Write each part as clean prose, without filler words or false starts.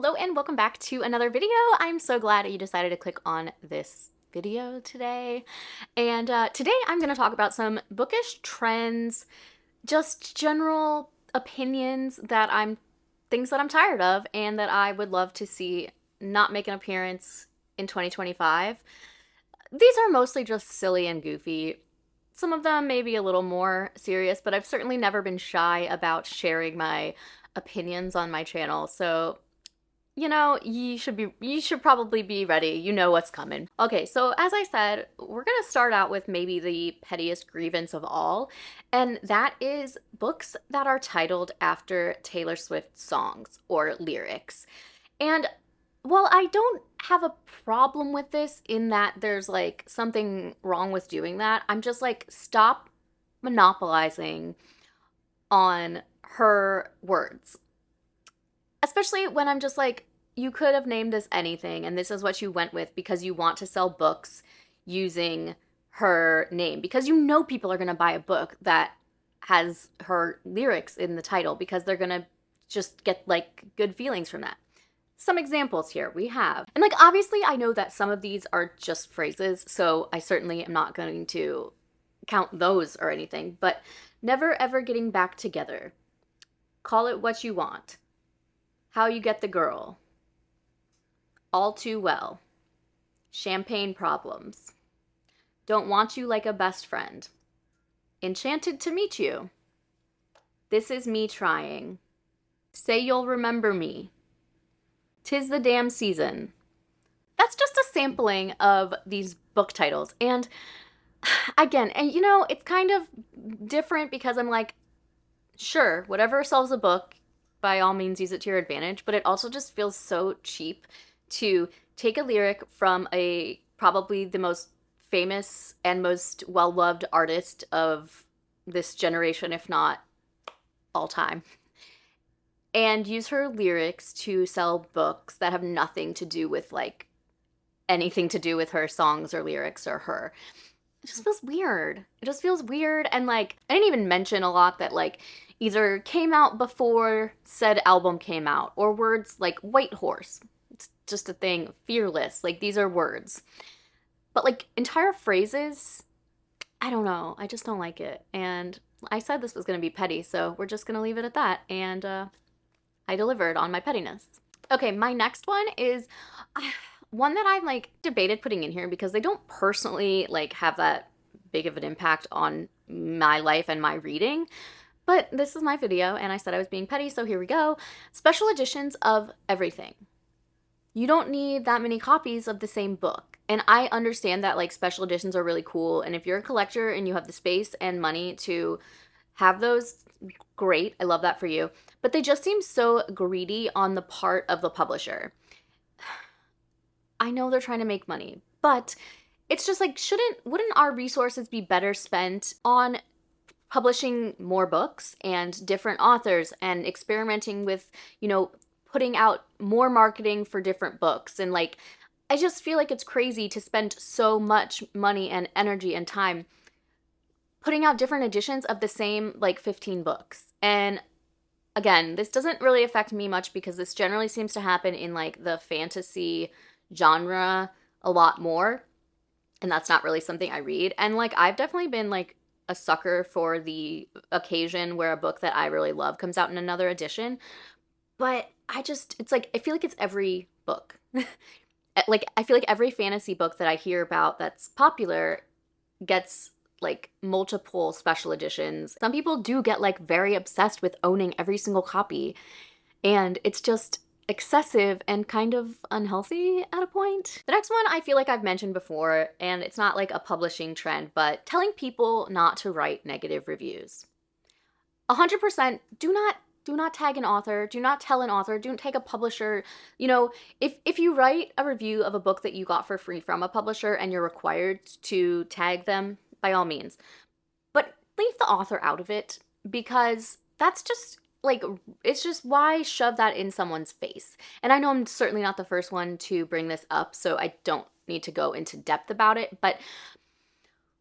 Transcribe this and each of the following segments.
Hello and welcome back to another video. I'm so glad you decided to click on this video today. And today I'm going to talk about some bookish trends, just general opinions things that I'm tired of and that I would love to see not make an appearance in 2025. These are mostly just silly and goofy. Some of them may be a little more serious, but I've certainly never been shy about sharing my opinions on my channel. So you should probably be ready. You know what's coming. Okay, so as I said, we're gonna start out with maybe the pettiest grievance of all, and that is books that are titled after Taylor Swift songs or lyrics. And while I don't have a problem with this in that there's like something wrong with doing that, I'm just like, stop monopolizing on her words. Especially when I'm just like, you could have named this anything, and this is what you went with because you want to sell books using her name. Because you know people are going to buy a book that has her lyrics in the title because they're going to just get like good feelings from that. Some examples here we have. And like, obviously, I know that some of these are just phrases, so I certainly am not going to count those or anything, but never ever getting back together. Call it what you want. How You Get the Girl. All Too Well. Champagne Problems. Don't Want You Like a Best Friend. Enchanted to Meet You. This Is Me Trying. Say You'll Remember Me. 'Tis the Damn Season. That's just a sampling of these book titles. And again, it's kind of different because I'm like, sure, whatever sells a book, by all means use it to your advantage, but it also just feels so cheap to take a lyric from probably the most famous and most well-loved artist of this generation, if not all time, and use her lyrics to sell books that have nothing to do with like anything to do with her songs or lyrics or her. It just feels weird. It just feels weird. And like, I didn't even mention a lot that like either came out before said album came out, or words like white horse. It's just a thing. Fearless. Like, these are words. But like entire phrases, I don't know. I just don't like it. And I said this was going to be petty, so we're just going to leave it at that. And I delivered on my pettiness. Okay, my next one is one that I've like debated putting in here because they don't personally like have that big of an impact on my life and my reading. But this is my video, and I said I was being petty, so here we go. Special editions of everything. You don't need that many copies of the same book. And I understand that like special editions are really cool, and if you're a collector and you have the space and money to have those, great. I love that for you. But they just seem so greedy on the part of the publisher. I know they're trying to make money, but it's just like, wouldn't our resources be better spent on publishing more books and different authors and experimenting with, putting out more marketing for different books? And like, I just feel like it's crazy to spend so much money and energy and time putting out different editions of the same like 15 books. And again, this doesn't really affect me much because this generally seems to happen in like the fantasy genre a lot more. And that's not really something I read. And like, I've definitely been like a sucker for the occasion where a book that I really love comes out in another edition. But it's like, I feel like it's every book. Like, I feel like every fantasy book that I hear about that's popular gets like multiple special editions. Some people do get like very obsessed with owning every single copy. And it's just excessive and kind of unhealthy at a point. The next one I feel like I've mentioned before, and it's not like a publishing trend, but telling people not to write negative reviews. 100% do not tag an author, do not tell an author, don't tag a publisher. If you write a review of a book that you got for free from a publisher and you're required to tag them, by all means. But leave the author out of it, because that's just like, it's just, why shove that in someone's face? And I know I'm certainly not the first one to bring this up, so I don't need to go into depth about it, but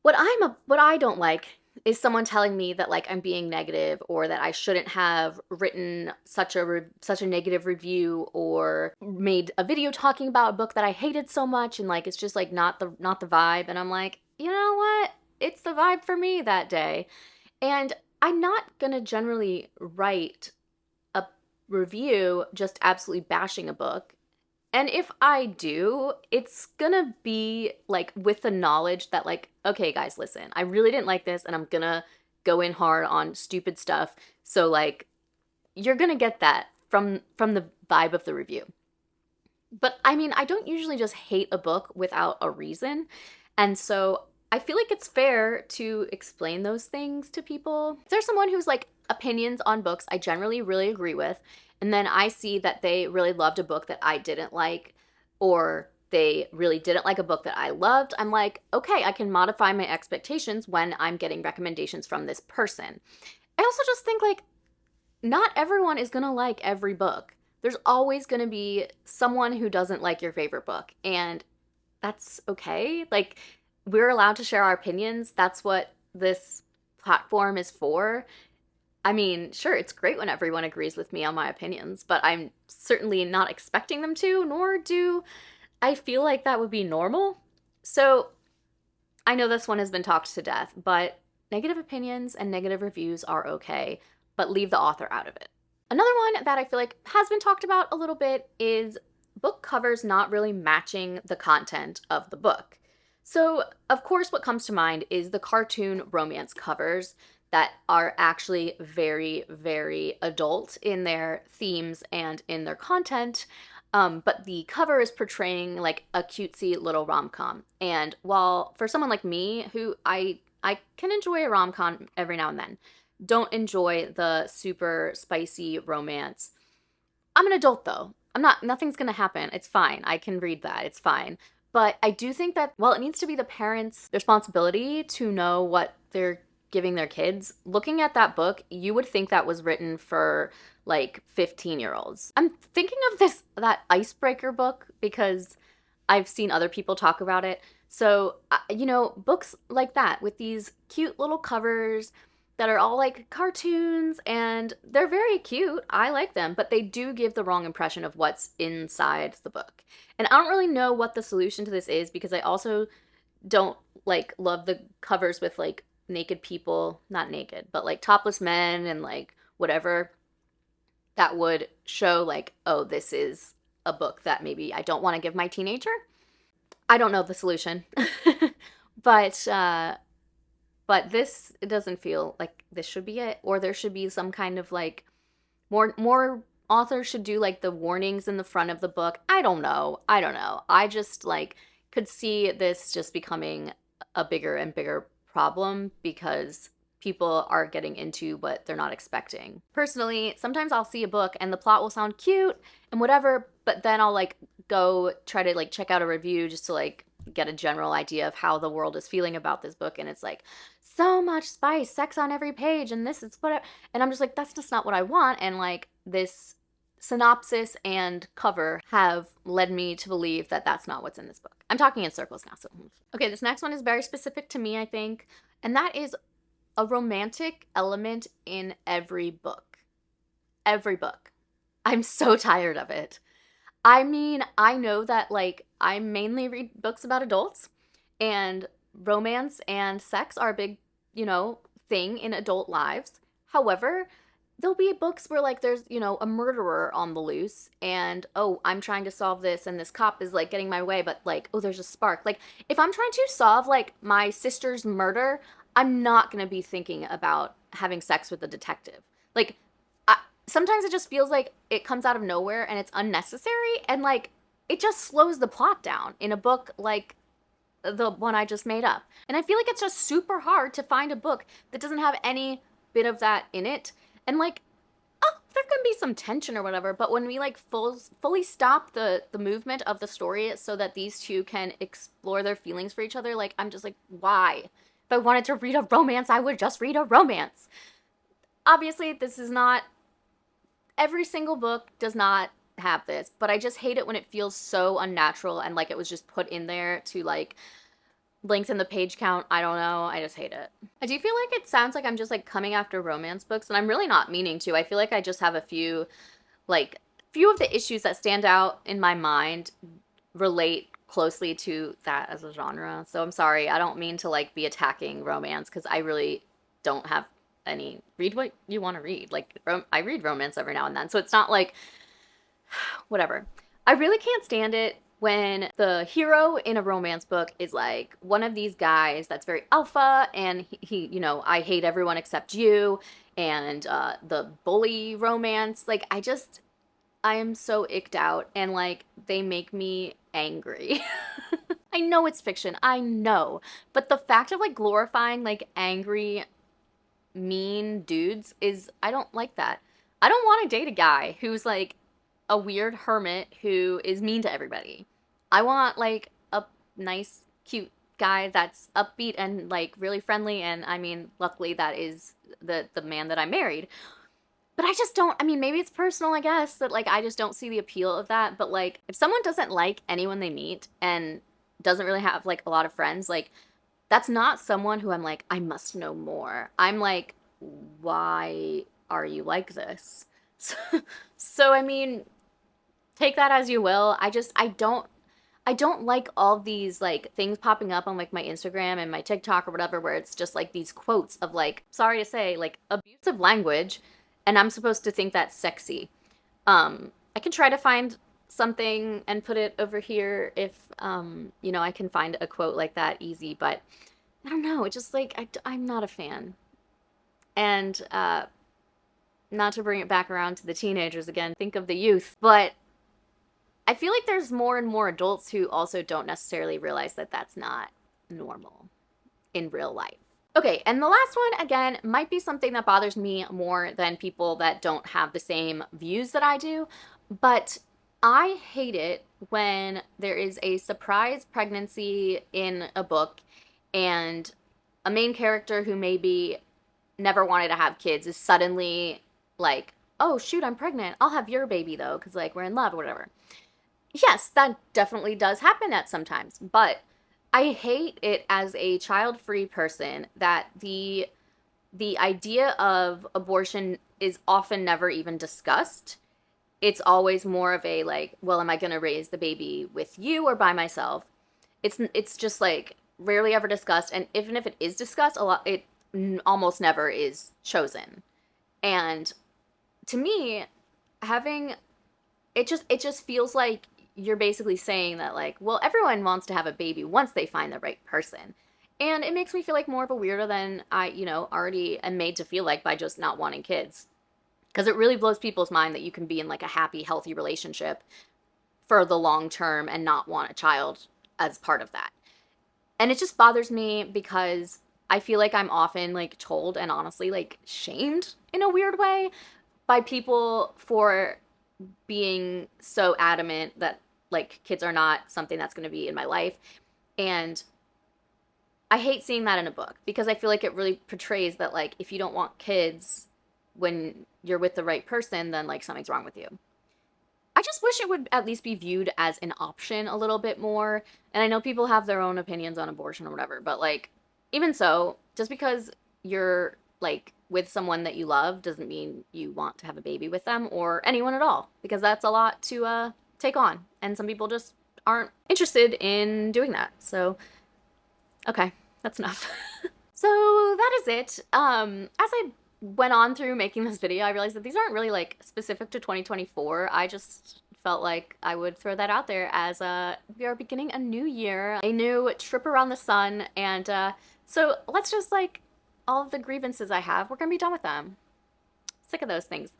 what I don't like is someone telling me that like I'm being negative, or that I shouldn't have written such a negative review, or made a video talking about a book that I hated so much, and like it's just like not the vibe, and I'm like, you know what? It's the vibe for me that day. And I'm not gonna generally write a review just absolutely bashing a book. And if I do, it's gonna be like with the knowledge that like, okay guys, listen, I really didn't like this and I'm gonna go in hard on stupid stuff. So like you're gonna get that from the vibe of the review. But I mean, I don't usually just hate a book without a reason. And so I feel like it's fair to explain those things to people. If there's someone who's like opinions on books I generally really agree with, and then I see that they really loved a book that I didn't like, or they really didn't like a book that I loved, I'm like, okay, I can modify my expectations when I'm getting recommendations from this person. I also just think like not everyone is gonna like every book. There's always gonna be someone who doesn't like your favorite book, and that's okay. Like, we're allowed to share our opinions. That's what this platform is for. I mean, sure, it's great when everyone agrees with me on my opinions, but I'm certainly not expecting them to, nor do I feel like that would be normal. So, I know this one has been talked to death, but negative opinions and negative reviews are okay, but leave the author out of it. Another one that I feel like has been talked about a little bit is book covers not really matching the content of the book. So, of course, what comes to mind is the cartoon romance covers that are actually very, very adult in their themes and in their content. But the cover is portraying like a cutesy little rom-com. And while for someone like me, who I can enjoy a rom-com every now and then, don't enjoy the super spicy romance. I'm an adult though. Nothing's gonna happen. It's fine. I can read that. It's fine. But I do think that while it needs to be the parents' responsibility to know what they're giving their kids, looking at that book, you would think that was written for like 15-year-olds. I'm thinking of that Icebreaker book because I've seen other people talk about it. So, books like that with these cute little covers that are all like cartoons, and they're very cute. I like them, but they do give the wrong impression of what's inside the book. And I don't really know what the solution to this is, because I also don't like love the covers with like naked people, not naked, but like topless men and like whatever that would show like, oh, this is a book that maybe I don't want to give my teenager. I don't know the solution. but this, it doesn't feel like this should be it, or there should be some kind of like more authors should do like the warnings in the front of the book. I don't know. I just like could see this just becoming a bigger and bigger problem because people are getting into what they're not expecting. Personally, sometimes I'll see a book and the plot will sound cute and whatever, but then I'll like go try to like check out a review just to like get a general idea of how the world is feeling about this book, and it's like so much spice, sex on every page, and this is what and I'm just like, that's just not what I want. And like this synopsis and cover have led me to believe that that's not what's in this book. I'm talking in circles now. So okay, this next one is very specific to me, I think, and that is a romantic element in every book. Every book. I'm so tired of it. I mean, I know that like I mainly read books about adults, and romance and sex are a big, thing in adult lives. However, there'll be books where like there's, a murderer on the loose, and oh, I'm trying to solve this and this cop is like getting my way, but like, oh, there's a spark. Like if I'm trying to solve like my sister's murder, I'm not going to be thinking about having sex with the detective. Like sometimes it just feels like it comes out of nowhere and it's unnecessary, and like it just slows the plot down in a book like the one I just made up. And I feel like it's just super hard to find a book that doesn't have any bit of that in it. And like, oh, there can be some tension or whatever, but when we like fully stop the movement of the story so that these two can explore their feelings for each other, like I'm just like, why? If I wanted to read a romance, I would just read a romance. Obviously, this is not, every single book does not have this, but I just hate it when it feels so unnatural and like it was just put in there to like lengthen the page count. I don't know. I just hate it. I do feel like it sounds like I'm just like coming after romance books, and I'm really not meaning to. I feel like I just have a few of the issues that stand out in my mind relate closely to that as a genre. So I'm sorry. I don't mean to like be attacking romance, because I really don't have any. Read what you want to read. Like I read romance every now and then. So it's not like whatever. I really can't stand it when the hero in a romance book is like one of these guys that's very alpha, and he you know, I hate everyone except you, and the bully romance. Like, I am so icked out, and like they make me angry. I know it's fiction, I know, but the fact of like glorifying like angry, mean dudes is, I don't like that. I don't want to date a guy who's like a weird hermit who is mean to everybody. I want like a nice, cute guy that's upbeat and like really friendly, and I mean, luckily that is the man that I married. But I just don't, I mean, maybe it's personal, I guess, that like I just don't see the appeal of that. But like if someone doesn't like anyone they meet and doesn't really have like a lot of friends, like that's not someone who I'm like, I must know more. I'm like, why are you like this? So I mean, take that as you will. I don't like all these like things popping up on like my Instagram and my TikTok or whatever, where it's just like these quotes of like, sorry to say, like abusive language, and I'm supposed to think that's sexy. I can try to find something and put it over here if you know, I can find a quote like that easy, but I don't know, it just like I'm not a fan. And not to bring it back around to the teenagers again, think of the youth, but I feel like there's more and more adults who also don't necessarily realize that that's not normal in real life. Okay, and the last one, again, might be something that bothers me more than people that don't have the same views that I do, but I hate it when there is a surprise pregnancy in a book, and a main character who maybe never wanted to have kids is suddenly like, oh shoot, I'm pregnant. I'll have your baby though, because like we're in love or whatever. Yes, that definitely does happen at sometimes, but I hate it as a child-free person that the idea of abortion is often never even discussed. It's always more of a like, well, am I going to raise the baby with you or by myself? It's just like rarely ever discussed, and even if it is discussed, a lot it almost never is chosen. And to me, having it just feels like you're basically saying that like, well, everyone wants to have a baby once they find the right person. And it makes me feel like more of a weirdo than I, you know, already am made to feel like by just not wanting kids. Because it really blows people's mind that you can be in like a happy, healthy relationship for the long term and not want a child as part of that. And it just bothers me because I feel like I'm often like told and honestly like shamed in a weird way by people for being so adamant that like kids are not something that's going to be in my life. And I hate seeing that in a book because I feel like it really portrays that like if you don't want kids when you're with the right person, then like something's wrong with you. I just wish it would at least be viewed as an option a little bit more. And I know people have their own opinions on abortion or whatever, but like even so, just because you're like with someone that you love doesn't mean you want to have a baby with them or anyone at all, because that's a lot to take on, and some people just aren't interested in doing that. So okay, that's enough. So that is it. As I went on through making this video, I realized that these aren't really like specific to 2024. I just felt like I would throw that out there as we are beginning a new year, a new trip around the sun, and so let's just like, all of the grievances I have, we're gonna be done with them. Sick of those things.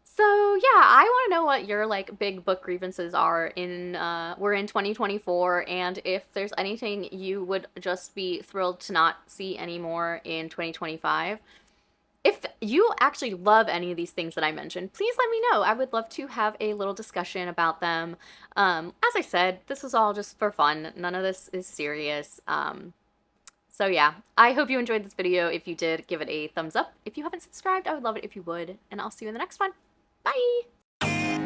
So yeah, I want to know what your like big book grievances are in we're in 2024, and if there's anything you would just be thrilled to not see anymore in 2025. If you actually love any of these things that I mentioned, please let me know. I would love to have a little discussion about them. As I said, this was all just for fun. None of this is serious. So yeah, I hope you enjoyed this video. If you did, give it a thumbs up. If you haven't subscribed, I would love it if you would, and I'll see you in the next one. Bye!